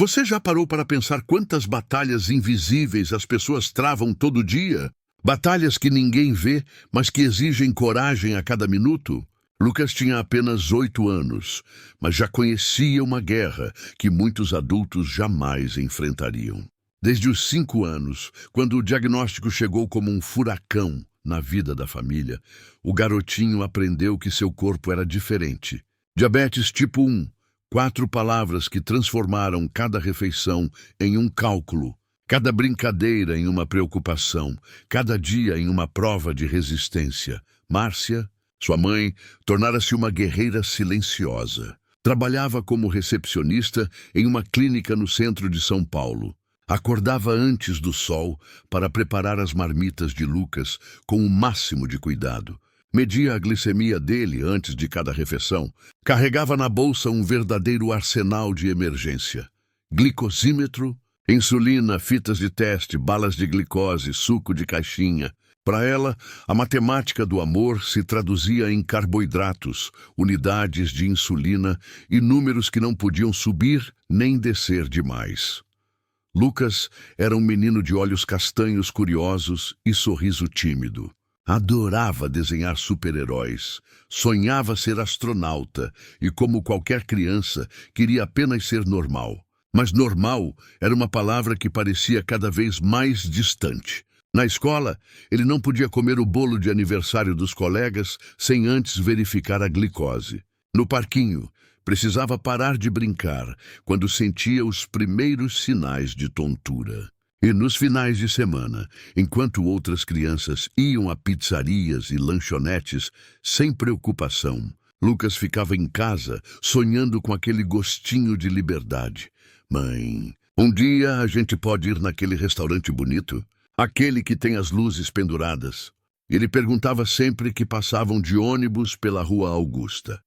Você já parou para pensar quantas batalhas invisíveis as pessoas travam todo dia? Batalhas que ninguém vê, mas que exigem coragem a cada minuto? Lucas tinha apenas 8 anos, mas já conhecia uma guerra que muitos adultos jamais enfrentariam. Desde os 5 anos, quando o diagnóstico chegou como um furacão na vida da família, o garotinho aprendeu que seu corpo era diferente. Diabetes tipo 1, 4 palavras que transformaram cada refeição em um cálculo, cada brincadeira em uma preocupação, cada dia em uma prova de resistência. Márcia, sua mãe, tornara-se uma guerreira silenciosa. Trabalhava como recepcionista em uma clínica no centro de São Paulo. Acordava antes do sol para preparar as marmitas de Lucas com o máximo de cuidado. Media a glicemia dele antes de cada refeição. Carregava na bolsa um verdadeiro arsenal de emergência. Glicosímetro, insulina, fitas de teste, balas de glicose, suco de caixinha. Para ela, a matemática do amor se traduzia em carboidratos, unidades de insulina e números que não podiam subir nem descer demais. Lucas era um menino de olhos castanhos curiosos e sorriso tímido. Adorava desenhar super-heróis, sonhava ser astronauta e, como qualquer criança, queria apenas ser normal. Mas normal era uma palavra que parecia cada vez mais distante. Na escola, ele não podia comer o bolo de aniversário dos colegas sem antes verificar a glicose. No parquinho, precisava parar de brincar quando sentia os primeiros sinais de tontura. E nos finais de semana, enquanto outras crianças iam a pizzarias e lanchonetes sem preocupação, Lucas ficava em casa sonhando com aquele gostinho de liberdade. Mãe, um dia a gente pode ir naquele restaurante bonito? Aquele que tem as luzes penduradas. Ele perguntava sempre que passavam de ônibus pela Rua Augusta.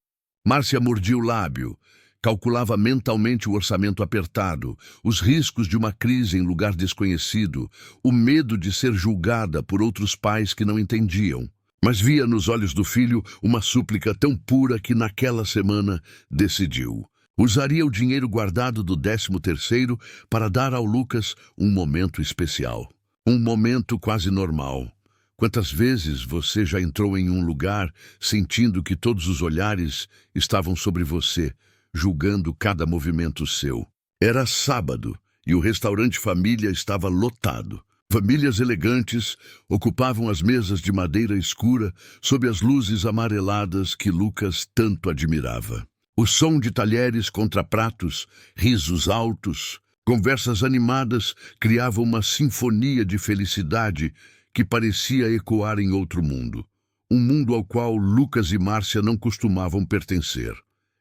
Márcia mordia o lábio, calculava mentalmente o orçamento apertado, os riscos de uma crise em lugar desconhecido, o medo de ser julgada por outros pais que não entendiam. Mas via nos olhos do filho uma súplica tão pura que naquela semana decidiu. Usaria o dinheiro guardado do 13º para dar ao Lucas um momento especial. Um momento quase normal. Quantas vezes você já entrou em um lugar sentindo que todos os olhares estavam sobre você, julgando cada movimento seu? Era sábado e o restaurante Família estava lotado. Famílias elegantes ocupavam as mesas de madeira escura sob as luzes amareladas que Lucas tanto admirava. O som de talheres contra pratos, risos altos, conversas animadas criavam uma sinfonia de felicidade que parecia ecoar em outro mundo. Um mundo ao qual Lucas e Márcia não costumavam pertencer.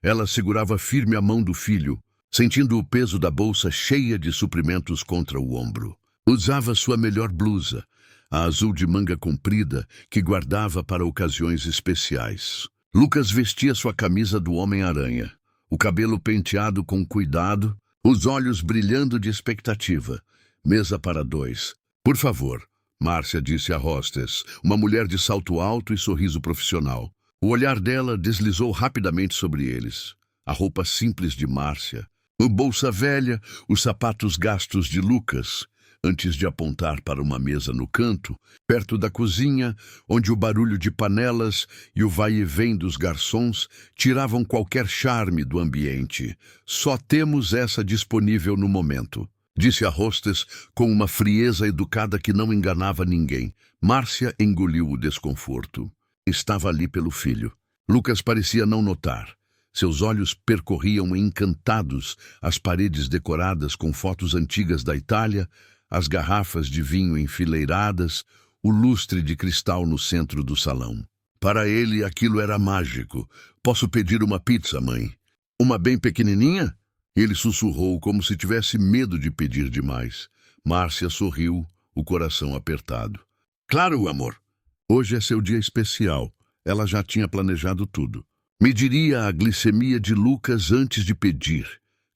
Ela segurava firme a mão do filho, sentindo o peso da bolsa cheia de suprimentos contra o ombro. Usava sua melhor blusa, a azul de manga comprida, que guardava para ocasiões especiais. Lucas vestia sua camisa do Homem-Aranha, o cabelo penteado com cuidado, os olhos brilhando de expectativa. Mesa para 2. Por favor, Márcia disse à hostess, uma mulher de salto alto e sorriso profissional. O olhar dela deslizou rapidamente sobre eles. A roupa simples de Márcia, a bolsa velha, os sapatos gastos de Lucas, antes de apontar para uma mesa no canto, perto da cozinha, onde o barulho de panelas e o vai-e-vem dos garçons tiravam qualquer charme do ambiente. Só temos essa disponível no momento, disse a hostess com uma frieza educada que não enganava ninguém. Márcia engoliu o desconforto. Estava ali pelo filho. Lucas parecia não notar. Seus olhos percorriam encantados as paredes decoradas com fotos antigas da Itália, as garrafas de vinho enfileiradas, o lustre de cristal no centro do salão. Para ele, aquilo era mágico. Posso pedir uma pizza, mãe? Uma bem pequenininha? Ele sussurrou como se tivesse medo de pedir demais. Márcia sorriu, o coração apertado. Claro, amor. Hoje é seu dia especial. Ela já tinha planejado tudo. Mediria a glicemia de Lucas antes de pedir.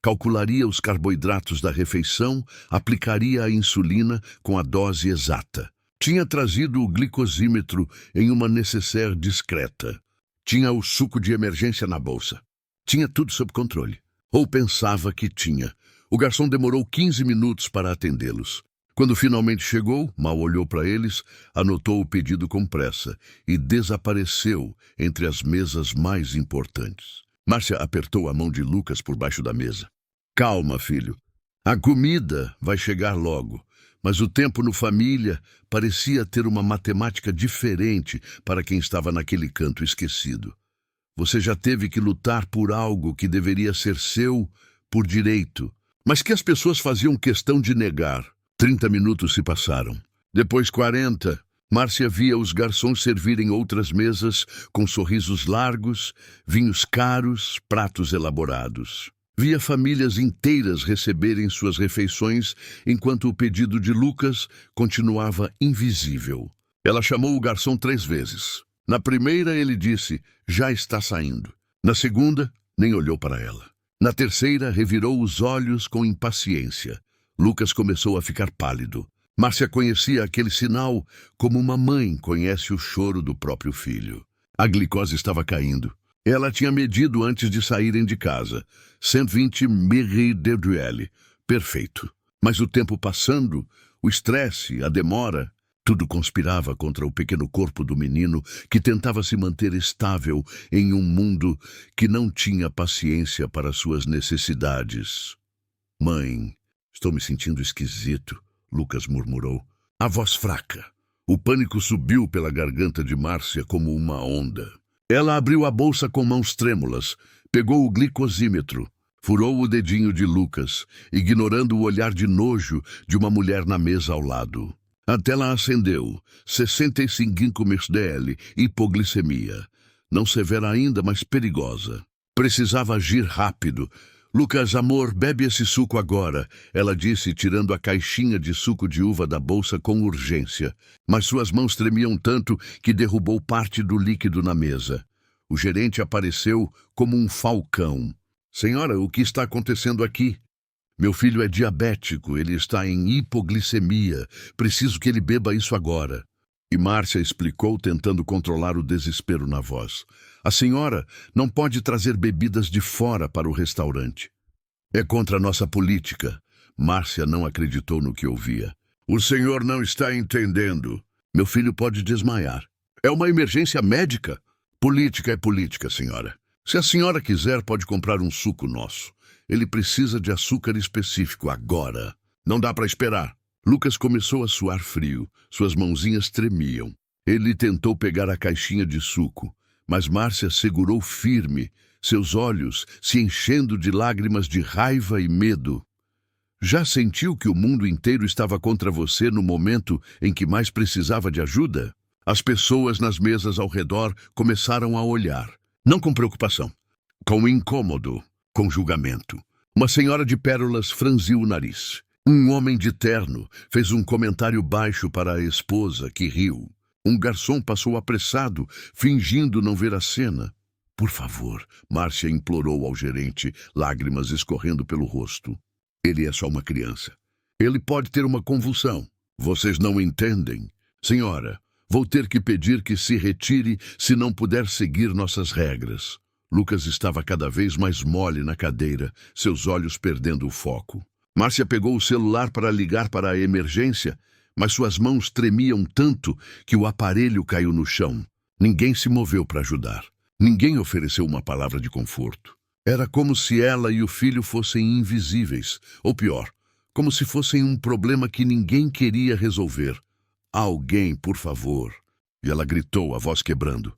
Calcularia os carboidratos da refeição, aplicaria a insulina com a dose exata. Tinha trazido o glicosímetro em uma nécessaire discreta. Tinha o suco de emergência na bolsa. Tinha tudo sob controle. Ou pensava que tinha. O garçom demorou 15 minutos para atendê-los. Quando finalmente chegou, mal olhou para eles, anotou o pedido com pressa e desapareceu entre as mesas mais importantes. Márcia apertou a mão de Lucas por baixo da mesa. Calma, filho. A comida vai chegar logo, mas o tempo no família parecia ter uma matemática diferente para quem estava naquele canto esquecido. Você já teve que lutar por algo que deveria ser seu por direito, mas que as pessoas faziam questão de negar. 30 minutos se passaram. Depois 40, Márcia via os garçons servirem outras mesas com sorrisos largos, vinhos caros, pratos elaborados. Via famílias inteiras receberem suas refeições enquanto o pedido de Lucas continuava invisível. Ela chamou o garçom 3 vezes. Na primeira ele disse, já está saindo. Na segunda, nem olhou para ela. Na terceira, revirou os olhos com impaciência. Lucas começou a ficar pálido. Márcia conhecia aquele sinal como uma mãe conhece o choro do próprio filho. A glicose estava caindo. Ela tinha medido antes de saírem de casa. 120 mg/dl. Perfeito. Mas o tempo passando, o estresse, a demora, tudo conspirava contra o pequeno corpo do menino que tentava se manter estável em um mundo que não tinha paciência para suas necessidades. Mãe, estou me sentindo esquisito, Lucas murmurou. A voz fraca. O pânico subiu pela garganta de Márcia como uma onda. Ela abriu a bolsa com mãos trêmulas, pegou o glicosímetro, furou o dedinho de Lucas, ignorando o olhar de nojo de uma mulher na mesa ao lado. A tela acendeu. 65 mg/dl, hipoglicemia. Não severa ainda, mas perigosa. Precisava agir rápido. Lucas, amor, bebe esse suco agora, ela disse, tirando a caixinha de suco de uva da bolsa com urgência. Mas suas mãos tremiam tanto que derrubou parte do líquido na mesa. O gerente apareceu como um falcão. Senhora, o que está acontecendo aqui? Meu filho é diabético, ele está em hipoglicemia. Preciso que ele beba isso agora. E Márcia explicou, tentando controlar o desespero na voz. A senhora não pode trazer bebidas de fora para o restaurante. É contra a nossa política. Márcia não acreditou no que ouvia. O senhor não está entendendo. Meu filho pode desmaiar. É uma emergência médica. Política é política, senhora. Se a senhora quiser, pode comprar um suco nosso. Ele precisa de açúcar específico agora. Não dá para esperar. Lucas começou a suar frio. Suas mãozinhas tremiam. Ele tentou pegar a caixinha de suco, mas Márcia segurou firme, seus olhos se enchendo de lágrimas de raiva e medo. Já sentiu que o mundo inteiro estava contra você no momento em que mais precisava de ajuda? As pessoas nas mesas ao redor começaram a olhar. Não com preocupação, com incômodo, com julgamento. Uma senhora de pérolas franziu o nariz. Um homem de terno fez um comentário baixo para a esposa, que riu. Um garçom passou apressado, fingindo não ver a cena. Por favor, Márcia implorou ao gerente, lágrimas escorrendo pelo rosto. Ele é só uma criança. Ele pode ter uma convulsão. Vocês não entendem. Senhora, vou ter que pedir que se retire se não puder seguir nossas regras. Lucas estava cada vez mais mole na cadeira, seus olhos perdendo o foco. Márcia pegou o celular para ligar para a emergência, mas suas mãos tremiam tanto que o aparelho caiu no chão. Ninguém se moveu para ajudar. Ninguém ofereceu uma palavra de conforto. Era como se ela e o filho fossem invisíveis, ou pior, como se fossem um problema que ninguém queria resolver. Alguém, por favor. E ela gritou, a voz quebrando.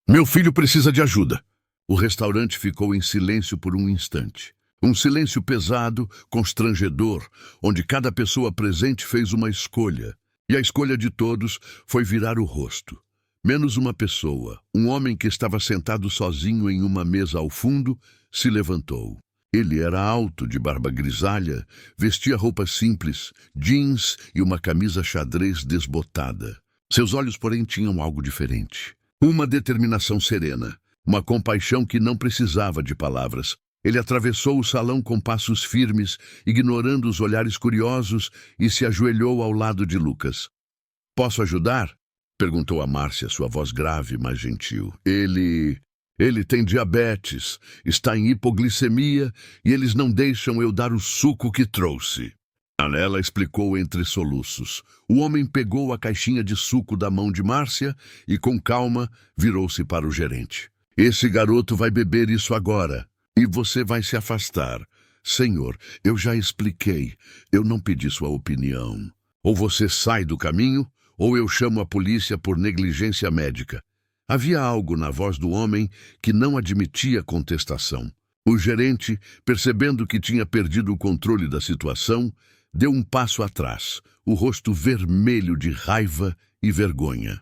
Meu filho precisa de ajuda. O restaurante ficou em silêncio por um instante. Um silêncio pesado, constrangedor, onde cada pessoa presente fez uma escolha. E a escolha de todos foi virar o rosto. Menos uma pessoa, um homem que estava sentado sozinho em uma mesa ao fundo, se levantou. Ele era alto, de barba grisalha, vestia roupas simples, jeans e uma camisa xadrez desbotada. Seus olhos, porém, tinham algo diferente. Uma determinação serena, uma compaixão que não precisava de palavras. Ele atravessou o salão com passos firmes, ignorando os olhares curiosos, e se ajoelhou ao lado de Lucas. Posso ajudar? Perguntou a Márcia, sua voz grave, mas gentil. Ele... Ele tem diabetes, está em hipoglicemia e eles não deixam eu dar o suco que trouxe. Ela explicou entre soluços. O homem pegou a caixinha de suco da mão de Márcia e, com calma, virou-se para o gerente. Esse garoto vai beber isso agora e você vai se afastar. Senhor, eu já expliquei. Eu não pedi sua opinião. Ou você sai do caminho, ou eu chamo a polícia por negligência médica. Havia algo na voz do homem que não admitia contestação. O gerente, percebendo que tinha perdido o controle da situação, deu um passo atrás, o rosto vermelho de raiva e vergonha.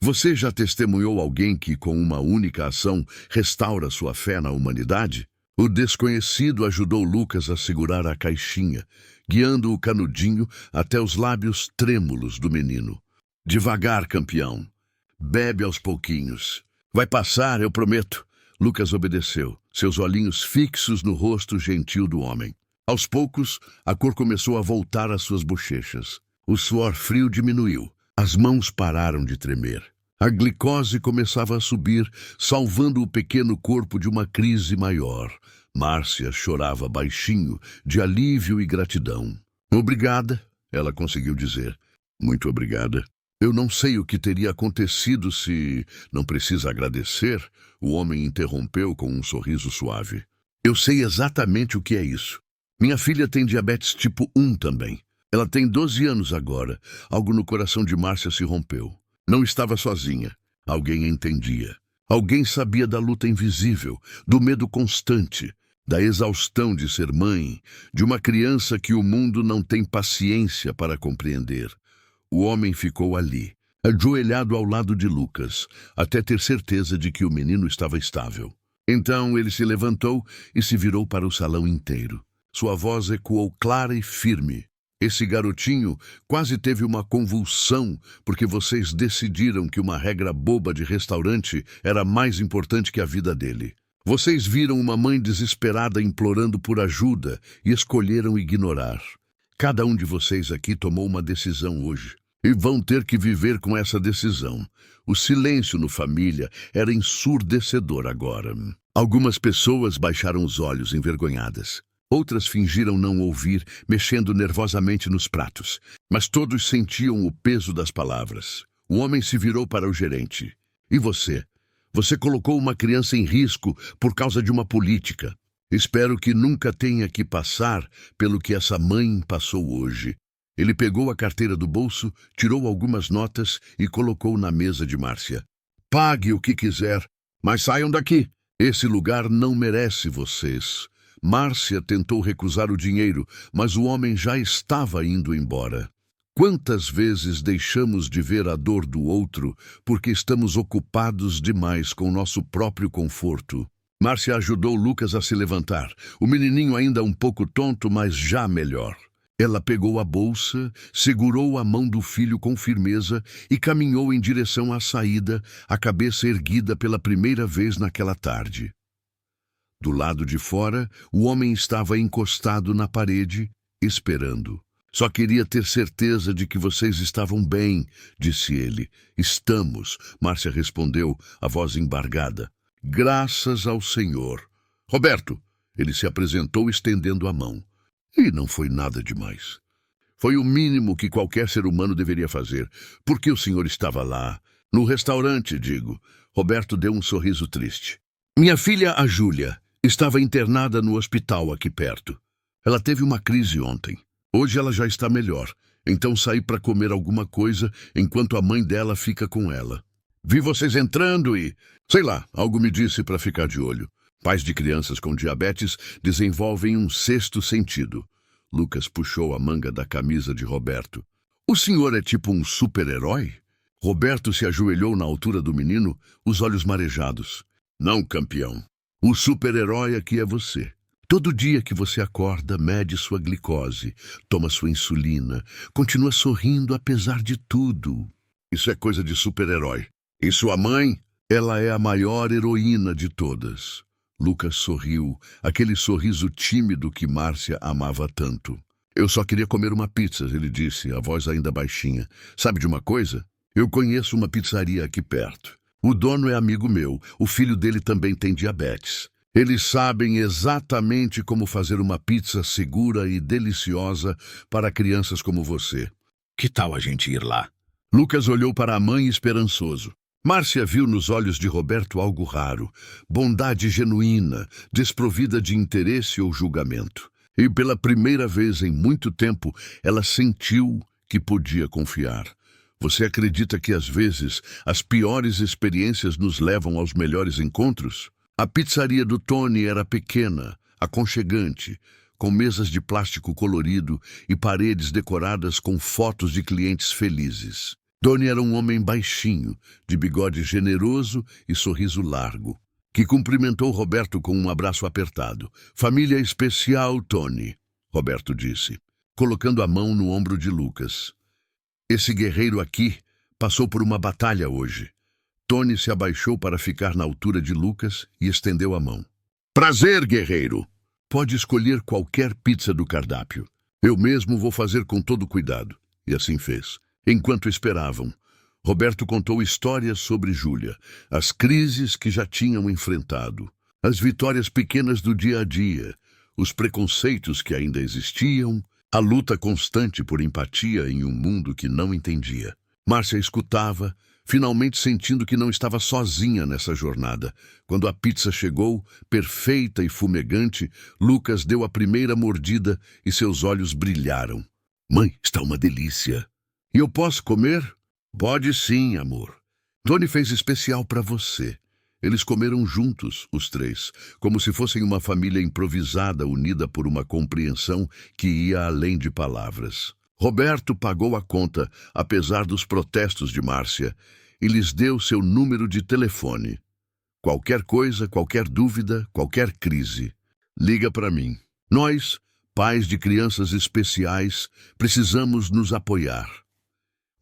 Você já testemunhou alguém que, com uma única ação, restaura sua fé na humanidade? O desconhecido ajudou Lucas a segurar a caixinha, guiando o canudinho até os lábios trêmulos do menino. Devagar, campeão. Bebe aos pouquinhos. Vai passar, eu prometo. Lucas obedeceu, seus olhinhos fixos no rosto gentil do homem. Aos poucos, a cor começou a voltar às suas bochechas. O suor frio diminuiu. As mãos pararam de tremer. A glicose começava a subir, salvando o pequeno corpo de uma crise maior. Márcia chorava baixinho, de alívio e gratidão. Obrigada, ela conseguiu dizer. Muito obrigada. Eu não sei o que teria acontecido se... Não precisa agradecer, o homem interrompeu com um sorriso suave. Eu sei exatamente o que é isso. Minha filha tem diabetes tipo 1 também. Ela tem 12 anos agora. Algo no coração de Márcia se rompeu. Não estava sozinha. Alguém entendia. Alguém sabia da luta invisível, do medo constante, da exaustão de ser mãe, de uma criança que o mundo não tem paciência para compreender. O homem ficou ali, ajoelhado ao lado de Lucas, até ter certeza de que o menino estava estável. Então ele se levantou e se virou para o salão inteiro. Sua voz ecoou clara e firme. Esse garotinho quase teve uma convulsão porque vocês decidiram que uma regra boba de restaurante era mais importante que a vida dele. Vocês viram uma mãe desesperada implorando por ajuda e escolheram ignorar. Cada um de vocês aqui tomou uma decisão hoje e vão ter que viver com essa decisão. O silêncio no família era ensurdecedor agora. Algumas pessoas baixaram os olhos envergonhadas. Outras fingiram não ouvir, mexendo nervosamente nos pratos. Mas todos sentiam o peso das palavras. O homem se virou para o gerente. E você? Você colocou uma criança em risco por causa de uma política. Espero que nunca tenha que passar pelo que essa mãe passou hoje. Ele pegou a carteira do bolso, tirou algumas notas e colocou na mesa de Márcia. Pague o que quiser, mas saiam daqui. Esse lugar não merece vocês. Márcia tentou recusar o dinheiro, mas o homem já estava indo embora. Quantas vezes deixamos de ver a dor do outro porque estamos ocupados demais com nosso próprio conforto? Márcia ajudou Lucas a se levantar. O menininho ainda um pouco tonto, mas já melhor. Ela pegou a bolsa, segurou a mão do filho com firmeza e caminhou em direção à saída, a cabeça erguida pela primeira vez naquela tarde. Do lado de fora, o homem estava encostado na parede, esperando. Só queria ter certeza de que vocês estavam bem, disse ele. Estamos, Márcia respondeu, a voz embargada. Graças ao Senhor. Roberto, ele se apresentou estendendo a mão. E não foi nada demais. Foi o mínimo que qualquer ser humano deveria fazer. Porque o senhor estava lá. No restaurante, digo. Roberto deu um sorriso triste. Minha filha, a Júlia, estava internada no hospital aqui perto. Ela teve uma crise ontem. Hoje ela já está melhor. Então saí para comer alguma coisa enquanto a mãe dela fica com ela. Vi vocês entrando e... sei lá, algo me disse para ficar de olho. Pais de crianças com diabetes desenvolvem um sexto sentido. Lucas puxou a manga da camisa de Roberto. O senhor é tipo um super-herói? Roberto se ajoelhou na altura do menino, os olhos marejados. Não, campeão. O super-herói aqui é você. Todo dia que você acorda, mede sua glicose, toma sua insulina, continua sorrindo apesar de tudo. Isso é coisa de super-herói. E sua mãe? Ela é a maior heroína de todas. Lucas sorriu, aquele sorriso tímido que Márcia amava tanto. Eu só queria comer uma pizza, ele disse, a voz ainda baixinha. Sabe de uma coisa? Eu conheço uma pizzaria aqui perto. O dono é amigo meu. O filho dele também tem diabetes. Eles sabem exatamente como fazer uma pizza segura e deliciosa para crianças como você. Que tal a gente ir lá? Lucas olhou para a mãe esperançoso. Márcia viu nos olhos de Roberto algo raro, bondade genuína, desprovida de interesse ou julgamento. E pela primeira vez em muito tempo, ela sentiu que podia confiar. Você acredita que às vezes as piores experiências nos levam aos melhores encontros? A pizzaria do Tony era pequena, aconchegante, com mesas de plástico colorido e paredes decoradas com fotos de clientes felizes. Tony era um homem baixinho, de bigode generoso e sorriso largo, que cumprimentou Roberto com um abraço apertado. Família especial, Tony, Roberto disse, colocando a mão no ombro de Lucas. Esse guerreiro aqui passou por uma batalha hoje. Tony se abaixou para ficar na altura de Lucas e estendeu a mão. Prazer, guerreiro! Pode escolher qualquer pizza do cardápio. Eu mesmo vou fazer com todo cuidado. E assim fez. Enquanto esperavam, Roberto contou histórias sobre Júlia, as crises que já tinham enfrentado, as vitórias pequenas do dia a dia, os preconceitos que ainda existiam, a luta constante por empatia em um mundo que não entendia. Márcia escutava, finalmente sentindo que não estava sozinha nessa jornada. Quando a pizza chegou, perfeita e fumegante, Lucas deu a primeira mordida e seus olhos brilharam. Mãe, está uma delícia. E eu posso comer? Pode sim, amor. Tony fez especial para você. Eles comeram juntos, os três, como se fossem uma família improvisada unida por uma compreensão que ia além de palavras. Roberto pagou a conta, apesar dos protestos de Márcia, e lhes deu seu número de telefone. Qualquer coisa, qualquer dúvida, qualquer crise, liga para mim. Nós, pais de crianças especiais, precisamos nos apoiar.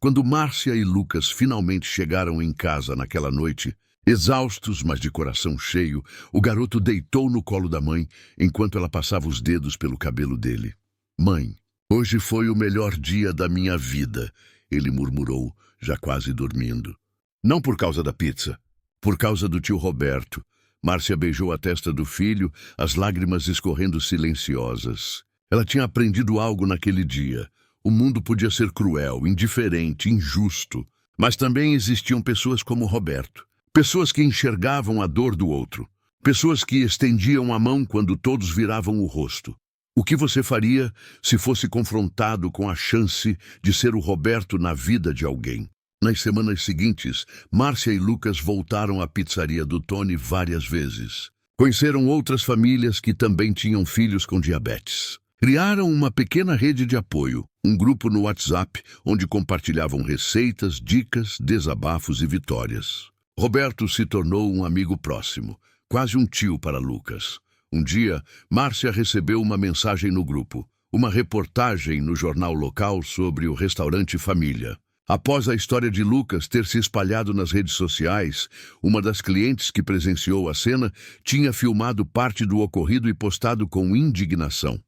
Quando Márcia e Lucas finalmente chegaram em casa naquela noite, exaustos, mas de coração cheio, o garoto deitou no colo da mãe enquanto ela passava os dedos pelo cabelo dele. Mãe, hoje foi o melhor dia da minha vida, ele murmurou, já quase dormindo. Não por causa da pizza, por causa do tio Roberto. Márcia beijou a testa do filho, as lágrimas escorrendo silenciosas. Ela tinha aprendido algo naquele dia. O mundo podia ser cruel, indiferente, injusto, mas também existiam pessoas como Roberto. Pessoas que enxergavam a dor do outro. Pessoas que estendiam a mão quando todos viravam o rosto. O que você faria se fosse confrontado com a chance de ser o Roberto na vida de alguém? Nas semanas seguintes, Márcia e Lucas voltaram à pizzaria do Tony várias vezes. Conheceram outras famílias que também tinham filhos com diabetes. Criaram uma pequena rede de apoio, um grupo no WhatsApp onde compartilhavam receitas, dicas, desabafos e vitórias. Roberto se tornou um amigo próximo, quase um tio para Lucas. Um dia, Márcia recebeu uma mensagem no grupo, uma reportagem no jornal local sobre o restaurante Família. Após a história de Lucas ter se espalhado nas redes sociais, uma das clientes que presenciou a cena tinha filmado parte do ocorrido e postado com indignação.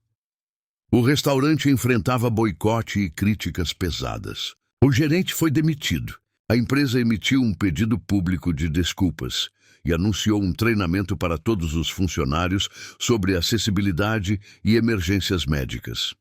O restaurante enfrentava boicote e críticas pesadas. O gerente foi demitido. A empresa emitiu um pedido público de desculpas e anunciou um treinamento para todos os funcionários sobre acessibilidade e emergências médicas.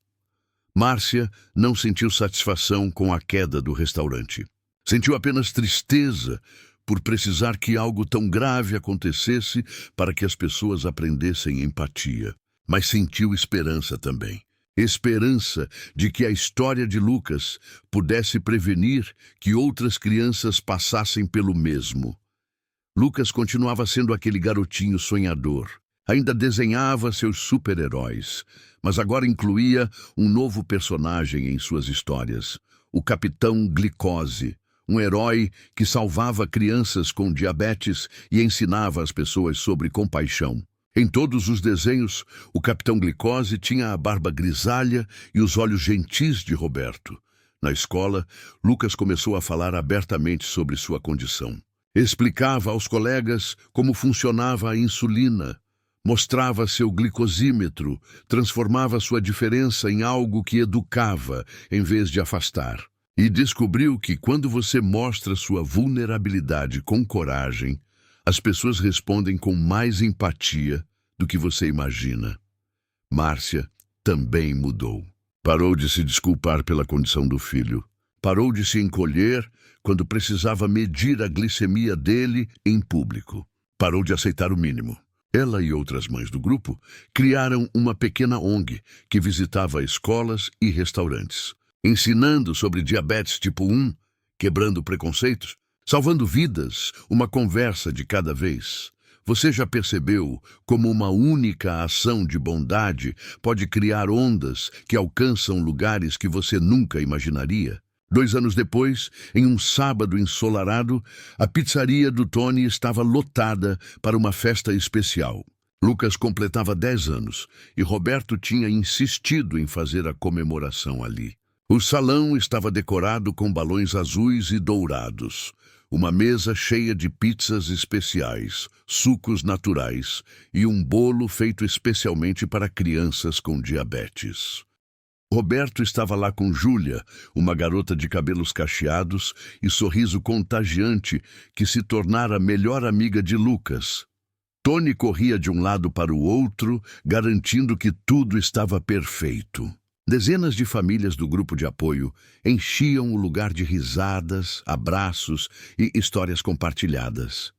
Márcia não sentiu satisfação com a queda do restaurante. Sentiu apenas tristeza por precisar que algo tão grave acontecesse para que as pessoas aprendessem empatia. Mas sentiu esperança também. Esperança de que a história de Lucas pudesse prevenir que outras crianças passassem pelo mesmo. Lucas continuava sendo aquele garotinho sonhador. Ainda desenhava seus super-heróis, mas agora incluía um novo personagem em suas histórias, o Capitão Glicose, um herói que salvava crianças com diabetes e ensinava as pessoas sobre compaixão. Em todos os desenhos, o Capitão Glicose tinha a barba grisalha e os olhos gentis de Roberto. Na escola, Lucas começou a falar abertamente sobre sua condição. Explicava aos colegas como funcionava a insulina, mostrava seu glicosímetro, transformava sua diferença em algo que educava em vez de afastar. e descobriu que quando você mostra sua vulnerabilidade com coragem, as pessoas respondem com mais empatia do que você imagina. Márcia também mudou. Parou de se desculpar pela condição do filho. Parou de se encolher quando precisava medir a glicemia dele em público. Parou de aceitar o mínimo. Ela e outras mães do grupo criaram uma pequena ONG que visitava escolas e restaurantes, ensinando sobre diabetes tipo 1, quebrando preconceitos, salvando vidas, uma conversa de cada vez. Você já percebeu como uma única ação de bondade pode criar ondas que alcançam lugares que você nunca imaginaria? 2 anos depois, em um sábado ensolarado, a pizzaria do Tony estava lotada para uma festa especial. Lucas completava 10 anos e Roberto tinha insistido em fazer a comemoração ali. O salão estava decorado com balões azuis e dourados, uma mesa cheia de pizzas especiais, sucos naturais e um bolo feito especialmente para crianças com diabetes. Roberto estava lá com Júlia, uma garota de cabelos cacheados e sorriso contagiante que se tornara a melhor amiga de Lucas. Tony corria de um lado para o outro, garantindo que tudo estava perfeito. Dezenas de famílias do grupo de apoio enchiam o lugar de risadas, abraços e histórias compartilhadas.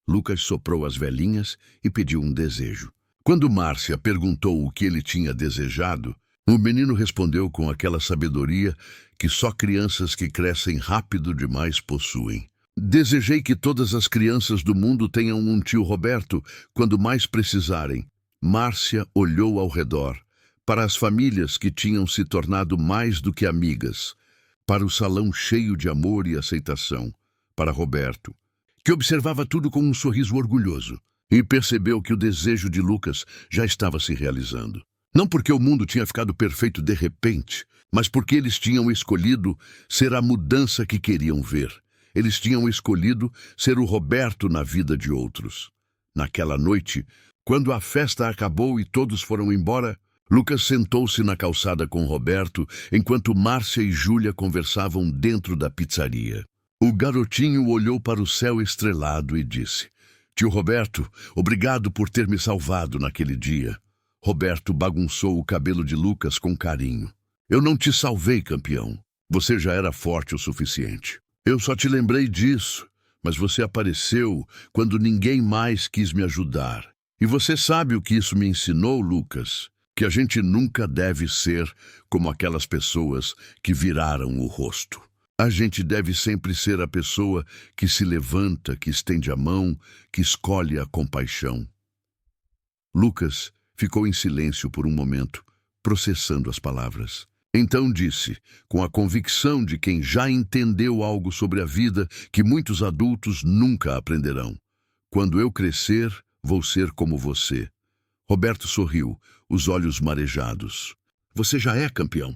Lucas soprou as velhinhas e pediu um desejo. Quando Márcia perguntou o que ele tinha desejado, o menino respondeu com aquela sabedoria que só crianças que crescem rápido demais possuem. Desejei que todas as crianças do mundo tenham um tio Roberto quando mais precisarem. Márcia olhou ao redor, para as famílias que tinham se tornado mais do que amigas, para o salão cheio de amor e aceitação, para Roberto, que observava tudo com um sorriso orgulhoso, e percebeu que o desejo de Lucas já estava se realizando. Não porque o mundo tinha ficado perfeito de repente, mas porque eles tinham escolhido ser a mudança que queriam ver. Eles tinham escolhido ser o Roberto na vida de outros. Naquela noite, quando a festa acabou e todos foram embora, Lucas sentou-se na calçada com Roberto, enquanto Márcia e Júlia conversavam dentro da pizzaria. O garotinho olhou para o céu estrelado e disse: "Tio Roberto, obrigado por ter me salvado naquele dia." Roberto bagunçou o cabelo de Lucas com carinho. "Eu não te salvei, campeão. Você já era forte o suficiente. Eu só te lembrei disso, mas você apareceu quando ninguém mais quis me ajudar. E você sabe o que isso me ensinou, Lucas? Que a gente nunca deve ser como aquelas pessoas que viraram o rosto. A gente deve sempre ser a pessoa que se levanta, que estende a mão, que escolhe a compaixão." Lucas ficou em silêncio por um momento, processando as palavras. Então disse, com a convicção de quem já entendeu algo sobre a vida que muitos adultos nunca aprenderão: "Quando eu crescer, vou ser como você." Roberto sorriu, os olhos marejados. "Você já é campeão.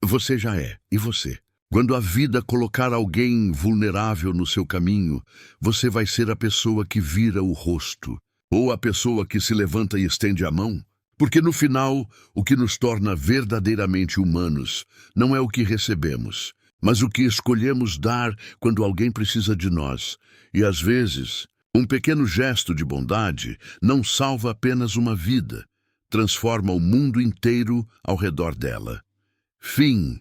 Você já é. E você? Quando a vida colocar alguém vulnerável no seu caminho, você vai ser a pessoa que vira o rosto. Ou a pessoa que se levanta e estende a mão. Porque no final, o que nos torna verdadeiramente humanos não é o que recebemos, mas o que escolhemos dar quando alguém precisa de nós. E às vezes, um pequeno gesto de bondade não salva apenas uma vida, transforma o mundo inteiro ao redor dela." Fim.